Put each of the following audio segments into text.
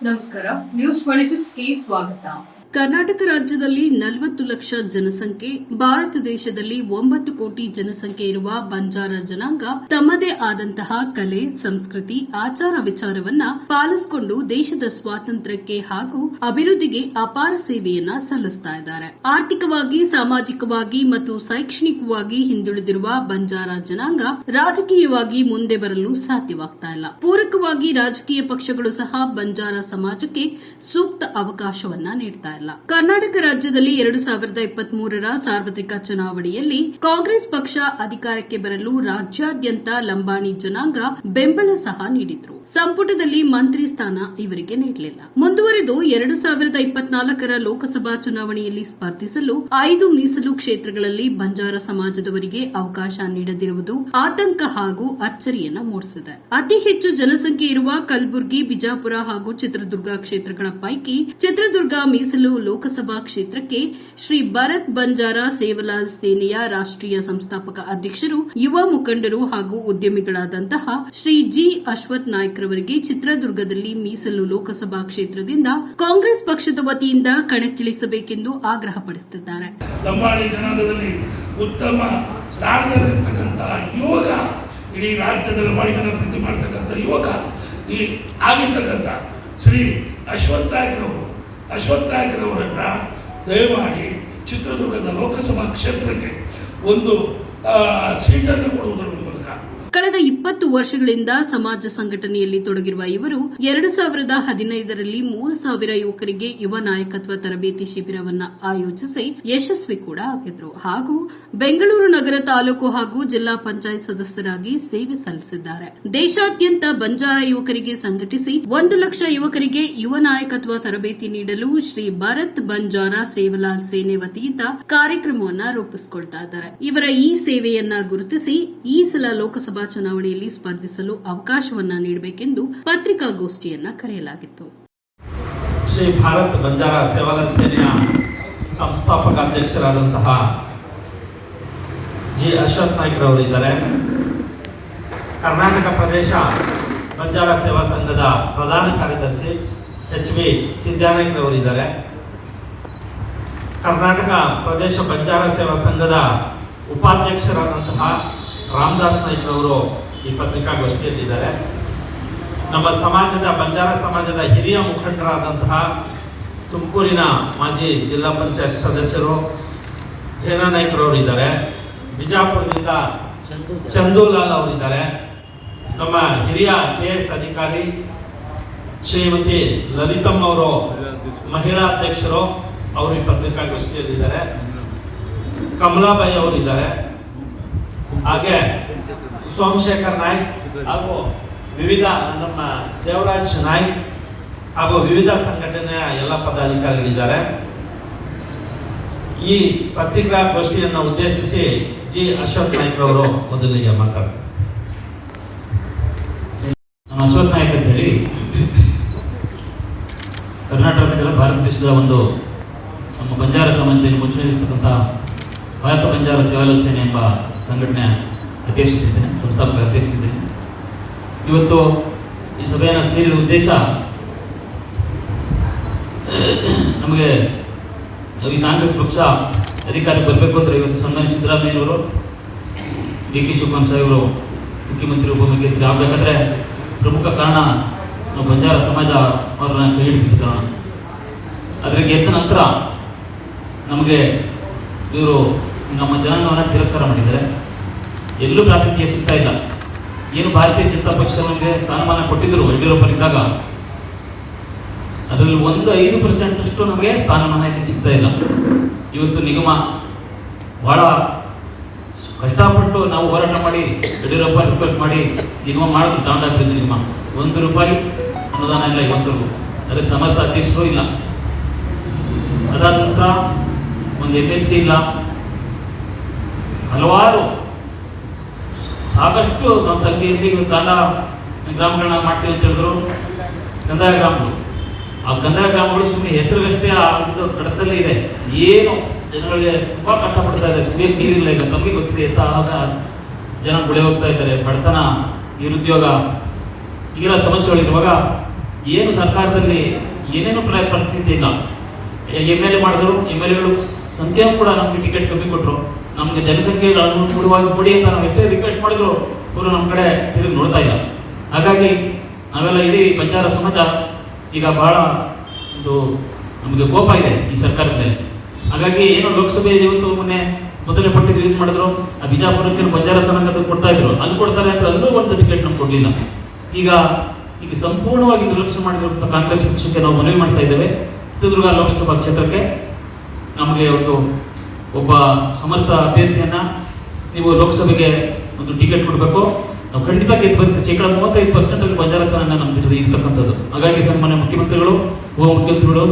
ನಮಸ್ಕಾರ. ನ್ಯೂಸ್ 26ಗೆ ಸ್ವಾಗತ. ಕರ್ನಾಟಕ ರಾಜ್ಯದಲ್ಲಿ 40 ಲಕ್ಷ ಜನಸಂಖ್ಯೆ, ಭಾರತ ದೇಶದಲ್ಲಿ 9 ಕೋಟಿ ಜನಸಂಖ್ಯೆ ಇರುವ ಬಂಜಾರ ಜನಾಂಗ ತಮ್ಮದೇ ಆದಂತಹ ಕಲೆ, ಸಂಸ್ಕೃತಿ, ಆಚಾರ ವಿಚಾರವನ್ನ ಪಾಲಿಸಿಕೊಂಡು ದೇಶದ ಸ್ವಾತಂತ್ರ್ಯಕ್ಕೆ ಹಾಗೂ ಅಭಿವೃದ್ಧಿಗೆ ಅಪಾರ ಸೇವೆಯನ್ನ ಸಲ್ಲಿಸ್ತಾ ಇದ್ದಾರೆ. ಆರ್ಥಿಕವಾಗಿ, ಸಾಮಾಜಿಕವಾಗಿ ಮತ್ತು ಶೈಕ್ಷಣಿಕವಾಗಿ ಹಿಂದುಳಿದಿರುವ ಬಂಜಾರ ಜನಾಂಗ ರಾಜಕೀಯವಾಗಿ ಮುಂದೆ ಬರಲು ಸಾಧ್ಯವಾಗ್ತಾ ಇಲ್ಲ. ಪೂರಕವಾಗಿ ರಾಜಕೀಯ ಪಕ್ಷಗಳು ಸಹ ಬಂಜಾರ ಸಮಾಜಕ್ಕೆ ಸೂಕ್ತ ಅವಕಾಶವನ್ನ ನೀಡ್ತಾ ಇಲ್ಲ. ಕರ್ನಾಟಕ ರಾಜ್ಯದಲ್ಲಿ 2023ರ ಸಾರ್ವತ್ರಿಕ ಚುನಾವಣೆಯಲ್ಲಿ ಕಾಂಗ್ರೆಸ್ ಪಕ್ಷ ಅಧಿಕಾರಕ್ಕೆ ಬರಲು ರಾಜ್ಯಾದ್ಯಂತ ಲಂಬಾಣಿ ಜನಾಂಗ ಬೆಂಬಲ ಸಹ ನೀಡಿದ್ರು. ಸಂಪುಟದಲ್ಲಿ ಮಂತ್ರಿ ಸ್ಥಾನ ಇವರಿಗೆ ನೀಡಲಿಲ್ಲ. ಮುಂದುವರೆದು 2024ರ ಲೋಕಸಭಾ ಚುನಾವಣೆಯಲ್ಲಿ ಸ್ಪರ್ಧಿಸಲು 5 ಮೀಸಲು ಕ್ಷೇತ್ರಗಳಲ್ಲಿ ಬಂಜಾರ ಸಮಾಜದವರಿಗೆ ಅವಕಾಶ ನೀಡದಿರುವುದು ಆತಂಕ ಹಾಗೂ ಅಚ್ಚರಿಯನ್ನ ಮೂಡಿಸಿದೆ. ಅತಿ ಹೆಚ್ಚು ಜನಸಂಖ್ಯೆ ಇರುವ ಕಲಬುರಗಿ, ಬಿಜಾಪುರ ಹಾಗೂ ಚಿತ್ರದುರ್ಗ ಕ್ಷೇತ್ರಗಳ ಪೈಕಿ ಚಿತ್ರದುರ್ಗ ಮೀಸಲು ಲೋಕಸಭಾ ಕ್ಷೇತ್ರಕ್ಕೆ ಶ್ರೀ ಭರತ್ ಬಂಜಾರ ಸೇವಲಾಲ್ ಸೇನೆಯ ರಾಷ್ಟ್ರೀಯ ಸಂಸ್ಥಾಪಕ ಅಧ್ಯಕ್ಷರು, ಯುವ ಮುಖಂಡರು ಹಾಗೂ ಉದ್ಯಮಿಗಳಾದಂತಹ ಶ್ರೀ ಜಿ ಅಶ್ವಥ್ ನಾಯ್ಕ್ ರವರಿಗೆ ಚಿತ್ರದುರ್ಗದಲ್ಲಿ ಮೀಸಲು ಲೋಕಸಭಾ ಕ್ಷೇತ್ರದಿಂದ ಕಾಂಗ್ರೆಸ್ ಪಕ್ಷದ ವತಿಯಿಂದ ಕಣಕ್ಕಿಳಿಸಬೇಕೆಂದು ಆಗ್ರಹಪಡಿಸುತ್ತಿದ್ದಾರೆ. ಲಂಬಾಣಿ ಜನಾಂಗದಲ್ಲಿ ಉತ್ತಮ ಸ್ಥಾನದಲ್ಲಿರ್ತಕ್ಕಂತಹ ಯುವಕ, ಇಡೀ ರಾಜ್ಯದ ಲಂಬಾಣಿ ಜನ ಪ್ರೀತಿ ಮಾಡತಕ್ಕಂಥ ಯುವಕ ಈ ಆಗಿರ್ತಕ್ಕಂಥ ಶ್ರೀ ಅಶ್ವಥ್ ನಾಯ್ಕರವರನ್ನ ದಯಮಾಡಿ ಚಿತ್ರದುರ್ಗದ ಲೋಕಸಭಾ ಕ್ಷೇತ್ರಕ್ಕೆ ಒಂದು ಸೀಟನ್ನು ಕೊಡುವುದರ ಮೂಲಕ ಕಳೆದ 20 ವರ್ಷಗಳಿಂದ ಸಮಾಜ ಸಂಘಟನೆಯಲ್ಲಿ ತೊಡಗಿರುವ ಇವರು 2015ರಲ್ಲಿ 3,000 ಯುವಕರಿಗೆ ಯುವ ನಾಯಕತ್ವ ತರಬೇತಿ ಶಿಬಿರವನ್ನು ಆಯೋಜಿಸಿ ಯಶಸ್ವಿ ಕೂಡ ಆಗಿದ್ರು ಹಾಗೂ ಬೆಂಗಳೂರು ನಗರ ತಾಲೂಕು ಹಾಗೂ ಜಿಲ್ಲಾ ಪಂಚಾಯತ್ ಸದಸ್ಯರಾಗಿ ಸೇವೆ ಸಲ್ಲಿಸಿದ್ದಾರೆ. ದೇಶಾದ್ಯಂತ ಬಂಜಾರ ಯುವಕರಿಗೆ ಸಂಘಟಿಸಿ 1 ಲಕ್ಷ ಯುವಕರಿಗೆ ಯುವ ನಾಯಕತ್ವ ತರಬೇತಿ ನೀಡಲು ಶ್ರೀ ಭರತ್ ಬಂಜಾರ ಸೇವಲಾಲ್ ಸೇನೆ ವತಿಯಿಂದ ಕಾರ್ಯಕ್ರಮವನ್ನು ರೂಪಿಸಿಕೊಳ್ತಾ ಇದ್ದಾರೆ. ಇವರ ಈ ಸೇವೆಯನ್ನ ಗುರುತಿಸಿ ಈ ಸಲ ಲೋಕಸಭಾ ಚುನಾವಣೆಯಲ್ಲಿ ಸ್ಪರ್ಧಿಸಲು ಅವಕಾಶವನ್ನ ನೀಡಬೇಕೆಂದು ಪತ್ರಿಕಾಗೋಷ್ಠಿಯನ್ನ ಕರೆಯಲಾಗಿತ್ತು. ಶ್ರೀ ಭಾರತ್ ಬಂಜಾರ ಸೇವಾಲಾಲ್ ಸೇನೆಯ ಸಂಸ್ಥಾಪಕ ಅಧ್ಯಕ್ಷರಾದಂತಹ ಜಿ ಅಶ್ವಥ್ ನಾಯ್ಕ್ ರವರಿದ್ದಾರೆ. ಕರ್ನಾಟಕ ಪ್ರದೇಶ ಬಂಜಾರ ಸೇವಾ ಸಂಘದ ಪ್ರಧಾನ ಕಾರ್ಯದರ್ಶಿ ಎಚ್.ವಿ. ಸಿದ್ಧಾನಾಯ್ಕ್ ರವರಿದ್ದಾರೆ. ಕರ್ನಾಟಕ ಪ್ರದೇಶ ಬಂಜಾರ ಸೇವಾ ಸಂಘದ ಉಪಾಧ್ಯಕ್ಷರಾದಂತಹ ರಾಮದಾಸ್ ನಾಯ್ಕ್ ರವರು ಈ ಪತ್ರಿಕಾಗೋಷ್ಠಿಯಲ್ಲಿದ್ದಾರೆ. ನಮ್ಮ ಸಮಾಜದ ಬಂಜಾರ ಸಮಾಜದ ಹಿರಿಯ ಮುಖಂಡರಾದಂತಹ ತುಮಕೂರಿನ ಮಾಜಿ ಜಿಲ್ಲಾ ಪಂಚಾಯತ್ ಸದಸ್ಯರು ಧೇನಾ ನಾಯ್ಕ್ ರವರಿದ್ದಾರೆ. ಬಿಜಾಪುರದಿಂದ ಚಂದೂಲಾಲ್ ಅವರಿದ್ದಾರೆ. ನಮ್ಮ ಹಿರಿಯ KS ಅಧಿಕಾರಿ ಶ್ರೀಮತಿ ಲಲಿತಮ್ಮ ಅವರು ಮಹಿಳಾ ಅಧ್ಯಕ್ಷರು, ಅವರು ಈ ಪತ್ರಿಕಾಗೋಷ್ಠಿಯಲ್ಲಿದ್ದಾರೆ. ಕಮಲಾಬಾಯಿ ಅವರಿದ್ದಾರೆ. ಹಾಗೆ ಸೋಮಶೇಖರ್ ನಾಯ್ಕ್ ಹಾಗೂ ವಿವಿಧ ನಮ್ಮ ದೇವರಾಜ್ ನಾಯ್ಕ್ ಹಾಗೂ ವಿವಿಧ ಸಂಘಟನೆಯ ಎಲ್ಲ ಪದಾಧಿಕಾರಿಗಳಿದ್ದಾರೆ. ಈ ಪತ್ರಿಕಾಗೋಷ್ಠಿಯನ್ನು ಉದ್ದೇಶಿಸಿ ಜಿ ಅಶ್ವಥ್ ನಾಯ್ಕ್ ಅವರು ಮೊದಲಿಗೆ ಮಾತಾಡ್ತಾರೆ. ನಮ್ಮ ಅಶ್ವಥ್ ನಾಯ್ಕ್ ಅಂತ ಹೇಳಿ ಕರ್ನಾಟಕದ ಭಾರತ ದೇಶದ ಒಂದು ನಮ್ಮ ಬಂಜಾರ ಸಮಾಜದಲ್ಲಿ ಮುಂಚೂಣಿರ್ತಕ್ಕಂಥ ಭಾರತ ಬಂಜಾರ ಸೇವಾಲಾಲ್ ಸೇನೆ ಎಂಬ ಸಂಘಟನೆಯ ಅಧ್ಯಕ್ಷರಿದ್ದೇನೆ, ಸಂಸ್ಥಾಪಕ ಅಧ್ಯಕ್ಷರಿದ್ದೇನೆ. ಇವತ್ತು ಈ ಸಭೆಯನ್ನು ಸೇರಿದ ಉದ್ದೇಶ ನಮಗೆ ಈ ಕಾಂಗ್ರೆಸ್ ಪಕ್ಷ ಅಧಿಕಾರ ಬರಬೇಕು ಅಂದರೆ ಇವತ್ತು ಸನ್ಮಾನ್ಯ ಸಿದ್ದರಾಮಯ್ಯನವರು, ಡಿ.ಕೆ. ಶಿವಕುಮಾರ್ ಸಾಹೇಬರು ಮುಖ್ಯಮಂತ್ರಿ, ಉಪಮುಖ್ಯಮಂತ್ರಿ ಆಗಬೇಕಾದ್ರೆ ಪ್ರಮುಖ ಕಾರಣ ನಾವು ಬಂಜಾರ ಸಮಾಜ ಅವರನ್ನ ಕೈ ಹಿಡಿದಿದ್ದ ಕಾರಣ. ಅದರ ಗೆದ್ದ ನಂತರ ನಮಗೆ ಇವರು ನಮ್ಮ ಜನಾಂಗವನ್ನು ತಿರಸ್ಕಾರ ಮಾಡಿದ್ದಾರೆ. ಎಲ್ಲೂ ಪ್ರಾತಿನಿಧ್ಯ ಸಿಗ್ತಾ ಇಲ್ಲ. ಏನು ಭಾರತೀಯ ಜನತಾ ಪಕ್ಷ ನಮಗೆ ಸ್ಥಾನಮಾನ ಕೊಟ್ಟಿದ್ದರು ಯಡಿಯೂರಪ್ಪನಿದ್ದಾಗ, ಅದರಲ್ಲಿ 5% ನಮಗೆ ಸ್ಥಾನಮಾನ ಇಲ್ಲಿ ಸಿಗ್ತಾ ಇಲ್ಲ. ಇವತ್ತು ನಿಗಮ ಬಹಳ ಕಷ್ಟಪಟ್ಟು ನಾವು ಹೋರಾಟ ಮಾಡಿ ಯಡಿಯೂರಪ್ಪ ರಿಕ್ವೆಸ್ಟ್ ಮಾಡಿ ನಿಗಮ ಮಾಡಿದ್ರು. ತಾಂಡಾಭಿವೃದ್ಧಿ ನಿಗಮ ₹1 ಅನುದಾನ ಇಲ್ಲ ಇವತ್ತರೆಗೂ. ಅದರ ಸಮರ್ಥ ಅಧ್ಯಕ್ಷರು ಇಲ್ಲ. ಅದಾದ ನಂತರ ಒಂದು MLC ಇಲ್ಲ. ಹಲವಾರು ಸಾಕಷ್ಟು ನಮ್ಮ ಸಂಖ್ಯೆಯಲ್ಲಿ ತಾಂಡ ಗ್ರಾಮಗಳನ್ನ ಮಾಡ್ತೀವಿ ಅಂತ ಹೇಳಿದ್ರು. ಕಂದಾಯ ಗ್ರಾಮಗಳು, ಆ ಕಂದಾಯ ಗ್ರಾಮಗಳು ಸುಮ್ಮನೆ ಹೆಸರಿಗಷ್ಟೇ ಆ ಒಂದು ಕಡತದಲ್ಲೇ ಇದೆ. ಏನು ಜನಗಳಿಗೆ ತುಂಬ ಕಷ್ಟಪಡ್ತಾ ಇದೆ. ಕುಡಿಯೋಕ್ಕೆ ನೀರಿಲ್ಲ. ಈಗ ತಮಗೆ ಗೊತ್ತಿದೆ ಅಂತ ಆಗ ಜನ ಗುಳೆ ಹೋಗ್ತಾ ಇದ್ದಾರೆ. ಬಡತನ, ನಿರುದ್ಯೋಗ, ಈಗೆಲ್ಲ ಸಮಸ್ಯೆಗಳಿರುವಾಗ ಏನು ಸರ್ಕಾರದಲ್ಲಿ ಏನೇನು ಪರಿಸ್ಥಿತಿ ಇಲ್ಲ. MLA ಮಾಡಿದ್ರು, MLAಗಳು ಸಂಖ್ಯೆಯೂ ಕೂಡ ನಮಗೆ ಟಿಕೆಟ್ ಕಮ್ಮಿ ಕೊಟ್ಟರು. ನಮಗೆ ಜನಸಂಖ್ಯೆ ಅನುಕೂಲವಾಗಿ ಕೊಡಿ ಅಂತ ನಾವು ಎಷ್ಟೇ ರಿಕ್ವೆಸ್ಟ್ ಮಾಡಿದ್ರು ಅವರು ನಮ್ಮ ಕಡೆ ತಿರುಗಿ ನೋಡ್ತಾ ಇಲ್ಲ. ಹಾಗಾಗಿ ನಾವೆಲ್ಲ ಇಡೀ ಬಂಜಾರ ಸಮಾಜ ಈಗ ಬಹಳ ಒಂದು ನಮಗೆ ಕೋಪ ಇದೆ ಈ ಸರ್ಕಾರದ ಮೇಲೆ. ಹಾಗಾಗಿ ಏನೋ ಲೋಕಸಭೆ ಇವತ್ತು ಮೊನ್ನೆ ಮೊದಲನೇ ಪಟ್ಟಿ ರಿಲೀಸ್ ಮಾಡಿದ್ರು, ಆ ಬಿಜಾಪುರಕ್ಕೆ ಬಂಜಾರ ಸಮಾಜದ ಕೊಡ್ತಾ ಇದ್ರು, ಅಲ್ಲಿ ಕೊಡ್ತಾರೆ ಅಂತ ಅಲ್ಲೂ ಒಂದು ಟಿಕೆಟ್ ನಮ್ಗೆ ಕೊಡಲಿಲ್ಲ. ಈಗ ಸಂಪೂರ್ಣವಾಗಿ ನಿರ್ಲಕ್ಷ್ಯ ಮಾಡಿರುವಂಥ ಕಾಂಗ್ರೆಸ್ ಪಕ್ಷಕ್ಕೆ ನಾವು ಮನವಿ ಮಾಡ್ತಾ ಇದ್ದೇವೆ. ಚಿತ್ರದುರ್ಗ ಲೋಕಸಭಾ ಕ್ಷೇತ್ರಕ್ಕೆ ನಮಗೆ ಒಬ್ಬ ಸಮರ್ಥ ಅಭ್ಯರ್ಥಿಯನ್ನ ನೀವು ಲೋಕಸಭೆಗೆ ಒಂದು ಟಿಕೆಟ್ ಕೊಡಬೇಕು. ನಾವು ಖಂಡಿತ ಗೆದ್ದು ಬರ್ತೀವಿ. 35% ಬಂಜಾರ ಜನಾಂಗ ನಮ್ದು ಇರ್ತಕ್ಕಂಥದ್ದು. ಹಾಗಾಗಿ ಸನ್ಮಾನ್ಯ ಮುಖ್ಯಮಂತ್ರಿಗಳು, ಉಪ ಮುಖ್ಯಮಂತ್ರಿಗಳು,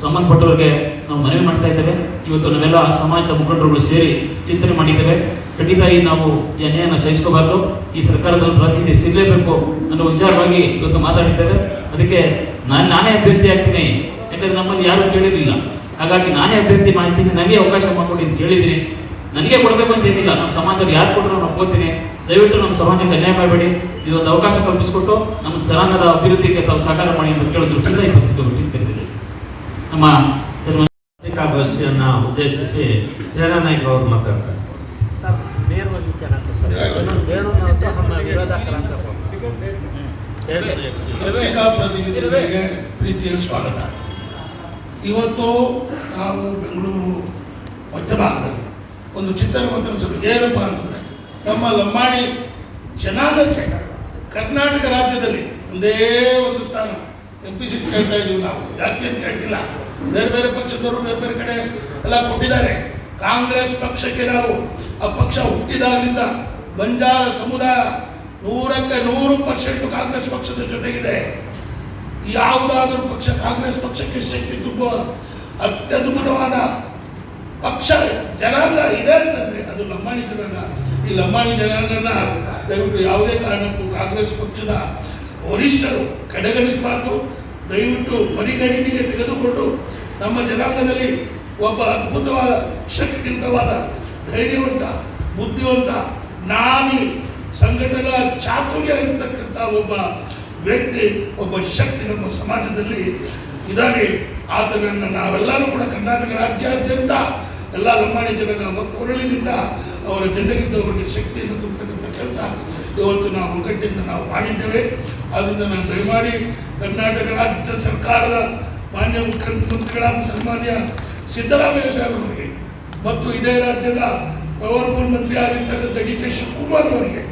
ಸಂಬಂಧಪಟ್ಟವರಿಗೆ ನಾವು ಮನವಿ ಮಾಡ್ತಾ ಇದ್ದೇವೆ. ಇವತ್ತು ನಾವೆಲ್ಲ ಸಮಾಜದ ಮುಖಂಡರುಗಳು ಸೇರಿ ಚಿಂತನೆ ಮಾಡಿದ್ದೇವೆ. ಖಂಡಿತ ನಾವು ಈ ಅನ್ಯಾಯನ ಸಹಿಸ್ಕೋಬಾರ್ದು, ಈ ಸರ್ಕಾರದಲ್ಲಿ ಪ್ರಾತಿನಿಧ್ಯ ಸಿಗಲೇಬೇಕು ಅನ್ನೋ ವಿಚಾರವಾಗಿ ಇವತ್ತು ಮಾತಾಡಿದ್ದೇವೆ. ಅದಕ್ಕೆ ನಾನೇ ಅಭ್ಯರ್ಥಿ ಆಗ್ತೀನಿ, ಯಾಕಂದ್ರೆ ನಮ್ಮಲ್ಲಿ ಯಾರು ಕೇಳಿರಲಿಲ್ಲ. ಹಾಗಾಗಿ ನಾನೇ ಅಭ್ಯರ್ಥಿ ಮಾಡ್ತೀನಿ, ನನಗೆ ಅವಕಾಶ ಮಾಡಿಕೊಡಿ ಅಂತ ಹೇಳಿದ್ದೀನಿ. ನನಗೆ ಕೊಡಬೇಕು ಅಂತ ಏನಿಲ್ಲ, ನಮ್ಮ ಸಮಾಜದಲ್ಲಿ ಯಾರು ಕೊಟ್ಟರು ನಾನು ಹೋಗ್ತೀನಿ. ದಯವಿಟ್ಟು ನಮ್ಮ ಸಮಾಜಕ್ಕೆ ಅನ್ಯಾಯ ಮಾಡಬೇಡಿ, ಇದೊಂದು ಅವಕಾಶ ಕಲ್ಪಿಸಿಕೊಟ್ಟು ನಮ್ಮ ಜನಾಂಗದ ಅಭಿವೃದ್ಧಿಗೆ ತಾವು ಸಹಕಾರ ಮಾಡಿ ಅಂತ ಕೇಳೋ ದೃಷ್ಟಿಯಿಂದ 20 ಕರೆದಿದೆ. ನಮ್ಮ ಪತ್ರಿಕಾಗೋಷ್ಠಿಯನ್ನ ಉದ್ದೇಶಿಸಿ ನಾಯಕ ಅವರು ಮಾತಾಡ್ತಾರೆ. ಸರ್ ನೇರವಾಗಿ ಚೆನ್ನಾಗಿ ಸರ್ ಪತ್ರಿಕಾ ಪ್ರತಿನಿಧಿಗಳಿಗೆ ಪ್ರೀತಿಯ ಸ್ವಾಗತ. ಇವತ್ತು ನಾವು ಬೆಂಗಳೂರು ಮಧ್ಯಭಾಗದಲ್ಲಿ ಒಂದು ಚಿತ್ರಮಂದಿರ ಸಭೆ ಏನಪ್ಪ ಅಂತಂದರೆ, ನಮ್ಮ ಲಂಬಾಣಿ ಜನಾಂಗಕ್ಕೆ ಕರ್ನಾಟಕ ರಾಜ್ಯದಲ್ಲಿ ಒಂದೇ ಒಂದು ಸ್ಥಾನ MP ಸೀಟ್ ಕೇಳ್ತಾ ಇದ್ದೀವಿ. ನಾವು ಯಾಕೆ ಅಂತ ಕೇಳ್ತಿಲ್ಲ, ಬೇರೆ ಬೇರೆ ಪಕ್ಷದವರು ಬೇರೆ ಬೇರೆ ಕಡೆ ಎಲ್ಲ ಕೊಟ್ಟಿದ್ದಾರೆ. ಕಾಂಗ್ರೆಸ್ ಪಕ್ಷಕ್ಕೆ ನಾವು ಆ ಪಕ್ಷ ಹುಟ್ಟಿದಾಗಲಿಂದ ಬಂಜಾರ ಸಮುದಾಯ 100% ಕಾಂಗ್ರೆಸ್ ಪಕ್ಷದ ಜೊತೆಗಿದೆ. ಯಾವುದಾದ್ರೂ ಪಕ್ಷ ಕಾಂಗ್ರೆಸ್ ಪಕ್ಷಕ್ಕೆ ಶಕ್ತಿ ತುಂಬುವ ಅತ್ಯದ್ಭುತವಾದ ಪಕ್ಷ ಜನಾಂಗ ಇದೆ ಅಂತಂದ್ರೆ ಅದು ಲಂಬಾಣಿ ಜನಾಂಗ. ಈ ಲಂಬಾಣಿ ಜನಾಂಗನ ದಯವಿಟ್ಟು ಯಾವುದೇ ಕಾರಣಕ್ಕೂ ಕಾಂಗ್ರೆಸ್ ಪಕ್ಷದ ವರಿಷ್ಠರು ಕಡೆಗಣಿಸಬಾರ್ದು. ದಯವಿಟ್ಟು ಪರಿಗಣನೆಗೆ ತೆಗೆದುಕೊಂಡು ನಮ್ಮ ಜನಾಂಗದಲ್ಲಿ ಒಬ್ಬ ಅದ್ಭುತವಾದ ಶಕ್ತಿಯುತವಾದ ಧೈರ್ಯವಂತ ಬುದ್ಧಿವಂತ ನಾನಿ ಸಂಘಟನಾ ಚಾತುರ್ಯ ಇರತಕ್ಕಂಥ ಒಬ್ಬ ವ್ಯಕ್ತಿ, ಒಬ್ಬ ಶಕ್ತಿ ನಮ್ಮ ಸಮಾಜದಲ್ಲಿ ಇದ್ದಾನೆ. ಆತನನ್ನು ನಾವೆಲ್ಲರೂ ಕೂಡ ಕರ್ನಾಟಕ ರಾಜ್ಯಾದ್ಯಂತ ಎಲ್ಲ ಲಂಬಾಣಿ ಜನಾಂಗ ಒಕ್ಕೊರಳಿನಿಂದ ಅವರ ಜೊತೆಗಿದ್ದವರಿಗೆ ಶಕ್ತಿಯನ್ನು ತುಂಬತಕ್ಕಂಥ ಕೆಲಸ ಇವತ್ತು ನಾವು ಒಗ್ಗಟ್ಟಿಂದ ನಾವು ಮಾಡಿದ್ದೇವೆ. ಆದ್ದರಿಂದ ನಾನು ದಯಮಾಡಿ ಕರ್ನಾಟಕ ರಾಜ್ಯ ಸರ್ಕಾರದ ಮಾನ್ಯ ಮುಖ್ಯಮಂತ್ರಿಗಳಾದ ಸನ್ಮಾನ್ಯ ಸಿದ್ದರಾಮಯ್ಯ ಸಾಹೇಬರವರಿಗೆ ಮತ್ತು ಇದೇ ರಾಜ್ಯದ ಪವರ್ಫುಲ್ ಮಂತ್ರಿ ಆಗಿರ್ತಕ್ಕಂಥ DK ಶಿವಕುಮಾರ್ ಅವರಿಗೆ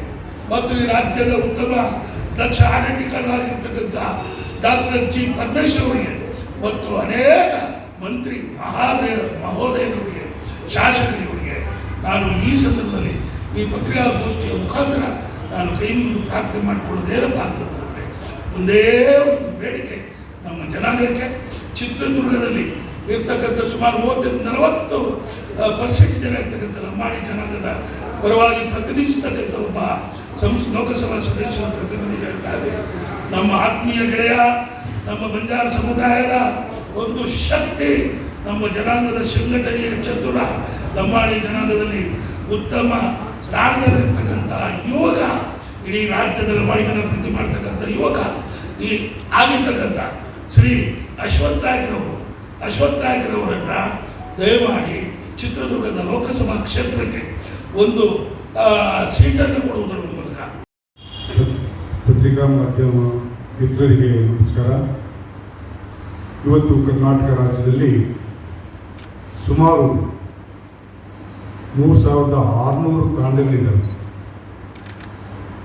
ಮತ್ತು ಈ ರಾಜ್ಯದ ಉತ್ತಮ ದಕ್ಷ ಆಡಳಿತಗಾರರಾಗಿರ್ತಕ್ಕಂಥ ಡಾಕ್ಟರ್ G ಪರಮೇಶ್ವರ್ ಅವರಿಗೆ ಮತ್ತು ಅನೇಕ ಮಂತ್ರಿ ಮಹೋದಯರವರಿಗೆ, ಶಾಸಕರಿಗೆ ನಾನು ಈ ಸಂದರ್ಭದಲ್ಲಿ ಈ ಪತ್ರಿಕಾಗೋಷ್ಠಿಯ ಮುಖಾಂತರ ನಾನು ಕೈ ಮುಗಿದು ಪ್ರಾರ್ಥನೆ ಮಾಡಿಕೊಳ್ಳೋದೇನಪ್ಪ ಅಂತಂದರೆ, ಒಂದೇ ಒಂದು ಬೇಡಿಕೆ ನಮ್ಮ ಜನಾಂಗಕ್ಕೆ. ಚಿತ್ರದುರ್ಗದಲ್ಲಿ ಇರ್ತಕ್ಕಂಥ ಸುಮಾರು 35-40% ಜನ ಇರ್ತಕ್ಕಂಥ ಲಂಬಾಣಿ ಜನಾಂಗದ ಪರವಾಗಿ ಪ್ರತಿನಿಧಿಸ್ತಕ್ಕಂಥ ಒಬ್ಬ ಲೋಕಸಭಾ ಸದಸ್ಯರ ಪ್ರತಿನಿಧಿಗಳಿದ್ದಾರೆ. ನಮ್ಮ ಆತ್ಮೀಯ ಗೆಳೆಯ, ನಮ್ಮ ಬಂಜಾರ ಸಮುದಾಯದ ಒಂದು ಶಕ್ತಿ, ನಮ್ಮ ಜನಾಂಗದ ಸಂಘಟನೆಯ ಚತುರ, ಲಂಬಾಣಿ ಜನಾಂಗದಲ್ಲಿ ಉತ್ತಮ ಸ್ಥಾನದಲ್ಲಿರ್ತಕ್ಕಂಥ ಯುವಕ, ಇಡೀ ರಾಜ್ಯದ ಲಂಬಾಣಿ ಜನ ಪ್ರೀತಿ ಮಾಡ್ತಕ್ಕಂಥ ಯುವಕ ಈ ಆಗಿರ್ತಕ್ಕಂಥ ಶ್ರೀ ಅಶ್ವಥ್ ನಾಯ್ಕರವರನ್ನ ದಯಮಾಡಿ ಚಿತ್ರದುರ್ಗದ ಲೋಕಸಭಾ ಕ್ಷೇತ್ರಕ್ಕೆ ಒಂದು ಸೀಟನ್ನು ಕೊಡುವುದರ ಮೂಲಕ. ಪತ್ರಿಕಾ ಮಾಧ್ಯಮ ಮಿತ್ರರಿಗೆ ನಮಸ್ಕಾರ. ಇವತ್ತು ಕರ್ನಾಟಕ ರಾಜ್ಯದಲ್ಲಿ ಸುಮಾರು 3600 ತಾಂಡಗಳಿದ್ದಾವೆ.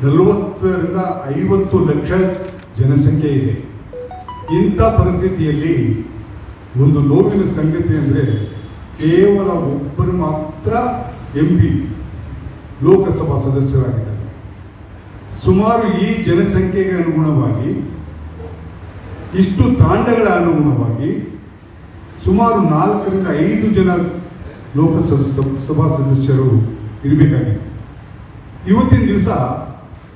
40ರಿಂದ 50 ಲಕ್ಷ ಜನಸಂಖ್ಯೆ ಇದೆ. ಇಂಥ ಪರಿಸ್ಥಿತಿಯಲ್ಲಿ ಒಂದು ನೋವಿನ ಸಂಗತಿ ಅಂದರೆ ಕೇವಲ ಒಬ್ಬರು ಮಾತ್ರ MP ಲೋಕಸಭಾ ಸದಸ್ಯರಾಗಿದ್ದಾರೆ. ಸುಮಾರು ಈ ಜನಸಂಖ್ಯೆಗೆ ಅನುಗುಣವಾಗಿ, ಇಷ್ಟು ತಾಂಡಗಳ ಅನುಗುಣವಾಗಿ ಸುಮಾರು 4ರಿಂದ 5 ಜನ ಲೋಕಸಭಾ ಸದಸ್ಯರು ಇರಬೇಕಾಗಿತ್ತು. ಇವತ್ತಿನ ದಿವಸ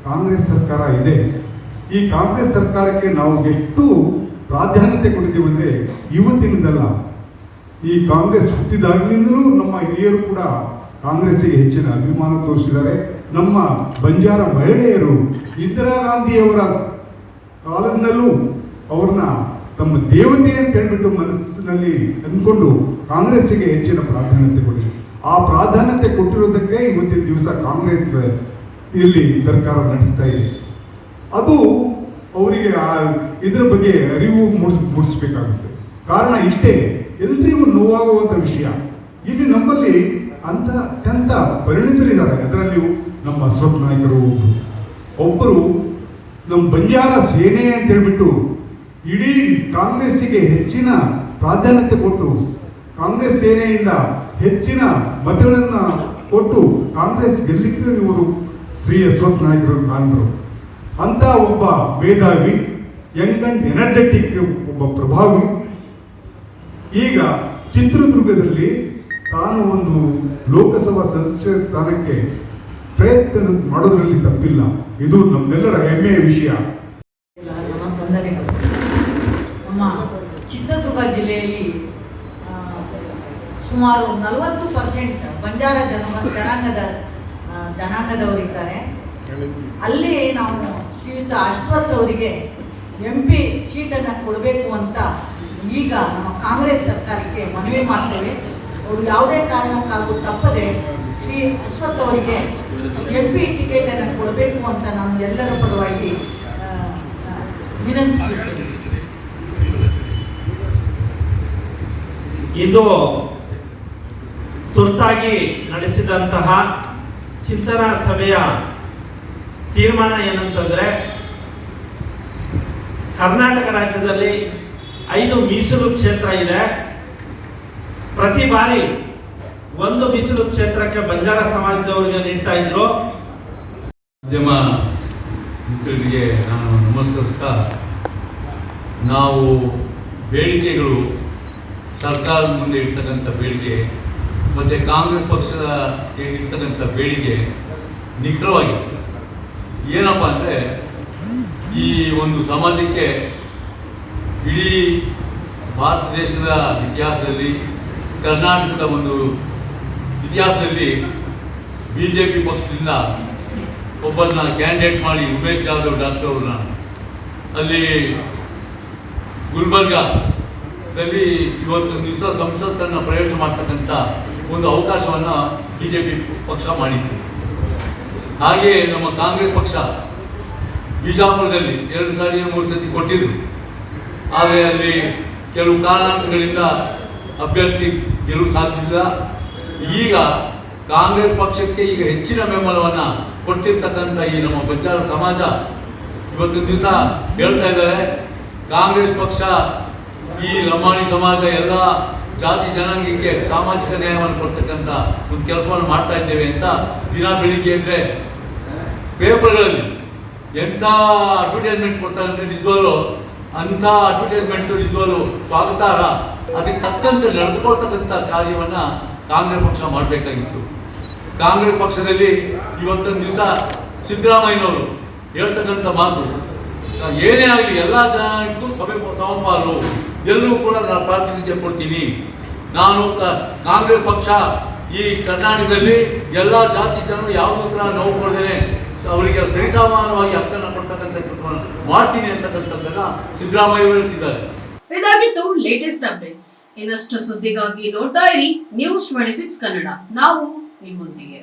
ಕಾಂಗ್ರೆಸ್ ಸರ್ಕಾರ ಇದೆ. ಈ ಕಾಂಗ್ರೆಸ್ ಸರ್ಕಾರಕ್ಕೆ ನಾವು ಎಷ್ಟು ಪ್ರಾಧಾನ್ಯತೆ ಕೊಡ್ತೀವಿ ಅಂದರೆ ಇವತ್ತಿನದಲ್ಲ, ಈ ಕಾಂಗ್ರೆಸ್ ಹುಟ್ಟಿದಾಗಲಿಂದಲೂ ನಮ್ಮ ಹಿರಿಯರು ಕೂಡ ಕಾಂಗ್ರೆಸ್ಸಿಗೆ ಹೆಚ್ಚಿನ ಅಭಿಮಾನ ತೋರಿಸಿದ್ದಾರೆ. ನಮ್ಮ ಬಂಜಾರ ಮಹಿಳೆಯರು ಇಂದಿರಾ ಗಾಂಧಿಯವರ ಕಾಲದಲ್ಲೂ ಅವ್ರನ್ನ ತಮ್ಮ ದೇವತೆ ಅಂತ ಹೇಳ್ಬಿಟ್ಟು ಮನಸ್ಸಿನಲ್ಲಿ ಅಂದ್ಕೊಂಡು ಕಾಂಗ್ರೆಸ್ಸಿಗೆ ಹೆಚ್ಚಿನ ಪ್ರಾಧಾನ್ಯತೆ ಕೊಡಿ. ಆ ಪ್ರಾಧಾನ್ಯತೆ ಕೊಟ್ಟಿರೋದಕ್ಕೆ ಇವತ್ತಿನ ದಿವಸ ಕಾಂಗ್ರೆಸ್ ಇಲ್ಲಿ ಸರ್ಕಾರ ನಡೆಸ್ತಾ ಇದೆ. ಅದು ಅವರಿಗೆ ಇದರ ಬಗ್ಗೆ ಅರಿವು ಮೂಡಿಸ್ಬೇಕಾಗುತ್ತೆ. ಕಾರಣ ಇಷ್ಟೇ, ಎಲ್ರಿಗೂ ನೋವಾಗುವಂಥ ವಿಷಯ. ಇಲ್ಲಿ ನಮ್ಮಲ್ಲಿ ಅತ್ಯಂತ ಪರಿಣಿತರಿದ್ದಾರೆ. ಅದರಲ್ಲಿಯೂ ನಮ್ಮ ಅಶ್ವಥ್ ನಾಯ್ಕರು ಒಬ್ಬರು ನಮ್ಮ ಬಂಜಾರ ಸೇನೆ ಅಂತ ಹೇಳ್ಬಿಟ್ಟು ಇಡೀ ಕಾಂಗ್ರೆಸ್ಸಿಗೆ ಹೆಚ್ಚಿನ ಪ್ರಾಧಾನ್ಯತೆ ಕೊಟ್ಟು ಕಾಂಗ್ರೆಸ್ ಸೇನೆಯಿಂದ ಹೆಚ್ಚಿನ ಮತಗಳನ್ನು ಕೊಟ್ಟು ಕಾಂಗ್ರೆಸ್ ಗೆಲ್ಲಿಕ್ಕೆ ಇವರು ಶ್ರೀ ಅಶ್ವಥ್ ನಾಯ್ಕರು ಕಾರಣರು. ಅಂತ ಒಬ್ಬ ಮೇಧಾವಿ, ಯಂಗ್ ಅಂಡ್ ಎನರ್ಜೆಟಿಕ್ ಒಬ್ಬ ಪ್ರಭಾವಿ ಈಗ ಚಿತ್ರದುರ್ಗದಲ್ಲಿ ತಾನು ಒಂದು ಲೋಕಸಭಾ ಸದಸ್ಯ ಸ್ಥಾನಕ್ಕೆ ಪ್ರಯತ್ನ ಮಾಡೋದ್ರಲ್ಲಿ ತಪ್ಪಿಲ್ಲ. ಇದು ನಮ್ಮೆಲ್ಲರ ಹೆಮ್ಮೆಯ ವಿಷಯ. ನಮ್ಮ ವಂದನೆಗಳು. ನಮ್ಮ ಚಿತ್ರದುರ್ಗ ಜಿಲ್ಲೆಯಲ್ಲಿ ಸುಮಾರು 40% ಬಂಜಾರ ಜನಾಂಗದವರಿದ್ದಾರೆ. ಅಲ್ಲಿ ನಾವು ಶ್ರೀಯುತ ಅಶ್ವಥ್ ಅವರಿಗೆ MP ಸೀಟನ್ನು ಕೊಡಬೇಕು ಅಂತ ಈಗ ನಮ್ಮ ಕಾಂಗ್ರೆಸ್ ಸರ್ಕಾರಕ್ಕೆ ಮನವಿ ಮಾಡ್ತೇವೆ. ಅವರು ಯಾವುದೇ ಕಾರಣಕ್ಕಾಗೂ ತಪ್ಪದೆ ಶ್ರೀ ಅಶ್ವಥ್ ಅವರಿಗೆ MP ಟಿಕೆಟನ್ನು ಕೊಡಬೇಕು ಅಂತ ನಾನು ಎಲ್ಲರ ಪರವಾಗಿ ವಿನಂತಿಸುತ್ತೇನೆ. ಇದು ತುರ್ತಾಗಿ ನಡೆಸಿದಂತಹ ಚಿಂತನಾ ಸಭೆಯ ತೀರ್ಮಾನ ಏನಂತಂದ್ರೆ, ಕರ್ನಾಟಕ ರಾಜ್ಯದಲ್ಲಿ 5 ಮೀಸಲು ಕ್ಷೇತ್ರ ಇದೆ. ಪ್ರತಿ ಬಾರಿ 1 ಮೀಸಲು ಕ್ಷೇತ್ರಕ್ಕೆ ಬಂಜಾರ ಸಮಾಜದವರಿಗೆ ನೀಡ್ತಾ ಇದ್ರು. ಮಾಧ್ಯಮ ಮಿತ್ರರಿಗೆ ನಾನು ನಮಸ್ಕರಿಸ್ತಾ, ನಾವು ಬೇಡಿಕೆಗಳು ಸರ್ಕಾರದ ಮುಂದೆ ಇರ್ತಕ್ಕಂಥ ಬೇಡಿಕೆ ಮತ್ತು ಕಾಂಗ್ರೆಸ್ ಪಕ್ಷದ ಇರ್ತಕ್ಕಂಥ ಬೇಡಿಕೆ ನಿಖರವಾಗಿದೆ. ಏನಪ್ಪ ಅಂದರೆ, ಈ ಒಂದು ಸಮಾಜಕ್ಕೆ ಇಡೀ ಭಾರತ ದೇಶದ ಇತಿಹಾಸದಲ್ಲಿ, ಕರ್ನಾಟಕದ ಒಂದು ಇತಿಹಾಸದಲ್ಲಿ BJP ಪಕ್ಷದಿಂದ ಒಬ್ಬರನ್ನ ಕ್ಯಾಂಡಿಡೇಟ್ ಮಾಡಿ ಉಮೇಶ್ ಜಾಧವ್ ಡಾಕ್ಟರ್ ಅವ್ರನ್ನ ಅಲ್ಲಿ ಗುಲ್ಬರ್ಗಾದಲ್ಲಿ ಇವತ್ತು ದಿವಸ ಸಂಸತ್ತನ್ನು ಪ್ರವೇಶ ಮಾಡ್ತಕ್ಕಂಥ ಒಂದು ಅವಕಾಶವನ್ನು BJP ಪಕ್ಷ ಮಾಡಿತ್ತು. ಹಾಗೆ ನಮ್ಮ ಕಾಂಗ್ರೆಸ್ ಪಕ್ಷ ಬಿಜಾಪುರದಲ್ಲಿ 2 ಸಾರಿ 3 ಸತಿ ಕೊಟ್ಟಿದ್ರು. ಆದರೆ ಅಲ್ಲಿ ಕೆಲವು ಕಾರಣಾಂತರಗಳಿಂದ ಅಭ್ಯರ್ಥಿ ಗೆಲುವು ಸಾಧ್ಯವಿಲ್ಲ. ಈಗ ಕಾಂಗ್ರೆಸ್ ಪಕ್ಷಕ್ಕೆ ಈಗ ಹೆಚ್ಚಿನ ಬೆಂಬಲವನ್ನು ಕೊಟ್ಟಿರ್ತಕ್ಕಂಥ ಈ ನಮ್ಮ ಬಂಜಾರ ಸಮಾಜ ಇವತ್ತು ದಿವಸ ಹೇಳ್ತಾ ಇದ್ದಾರೆ, ಕಾಂಗ್ರೆಸ್ ಪಕ್ಷ ಈ ಲಂಬಾಣಿ ಸಮಾಜ ಎಲ್ಲ ಜಾತಿ ಜನಾಂಗಕ್ಕೆ ಸಾಮಾಜಿಕ ನ್ಯಾಯವನ್ನು ಕೊಡ್ತಕ್ಕಂಥ ಒಂದು ಕೆಲಸವನ್ನು ಮಾಡ್ತಾ ಇದ್ದೇವೆ ಅಂತ ದಿನ ಬೆಳಿಗ್ಗೆ ಅಂದರೆ ಪೇಪರ್ಗಳಲ್ಲಿ ಎಂಥ ಅಡ್ವರ್ಟೈಸ್ಮೆಂಟ್ ಕೊಡ್ತಾರೆ ಅಂದರೆ ನಿಜವಾಗ್ಲೂ ಅಂಥ ಅಡ್ವರ್ಟೈಸ್ಮೆಂಟು ನಿಜವಾಗ್ಲೂ ಸ್ವಾಗತಾರ್ಹ. ಅದಕ್ಕೆ ತಕ್ಕಂತೆ ನಡೆದುಕೊಳ್ತಕ್ಕಂಥ ಕಾರ್ಯವನ್ನು ಕಾಂಗ್ರೆಸ್ ಪಕ್ಷ ಮಾಡಬೇಕಾಗಿತ್ತು. ಕಾಂಗ್ರೆಸ್ ಪಕ್ಷದಲ್ಲಿ ಇವತ್ತೊಂದು ದಿವಸ ಸಿದ್ದರಾಮಯ್ಯನವರು ಹೇಳ್ತಕ್ಕಂಥ ಮಾತು, ಏನೇ ಆಗಲಿ ಎಲ್ಲ ಜನಕ್ಕೂ ಸಮಪಾಲು, ಎಲ್ಲರೂ ಕೂಡ ನಾನು ಪ್ರಾತಿನಿಧ್ಯ ಕೊಡ್ತೀನಿ. ನಾನು ಕಾಂಗ್ರೆಸ್ ಪಕ್ಷ ಈ ಕರ್ನಾಟಕದಲ್ಲಿ ಎಲ್ಲ ಜಾತಿ ಜನರು ಯಾವುದೂ ಕೂಡ ನೋವು ಕೊಡದೇನೆ ಅವರಿಗೆ ಸರಿಸಮಾನವಾಗಿ ಹಕ್ಕನ್ನು ಕೊಡ್ತಕ್ಕಂಥ ಕೆಲಸವನ್ನು ಮಾಡ್ತೀನಿ ಅಂತಕ್ಕಂಥದ್ದನ್ನ ಸಿದ್ದರಾಮಯ್ಯ ಹೇಳ್ತಿದ್ದಾರೆ. ಇದಾಗಿತ್ತು ಲೇಟೆಸ್ಟ್ ಅಪ್ಡೇಟ್ಸ್. ಇನ್ನಷ್ಟು ಸುದ್ದಿಗಾಗಿ ನೋಡ್ತಾ ಇರಿ News 26 ಕನ್ನಡ. ನಾವು ನಿಮ್ಮೊಂದಿಗೆ.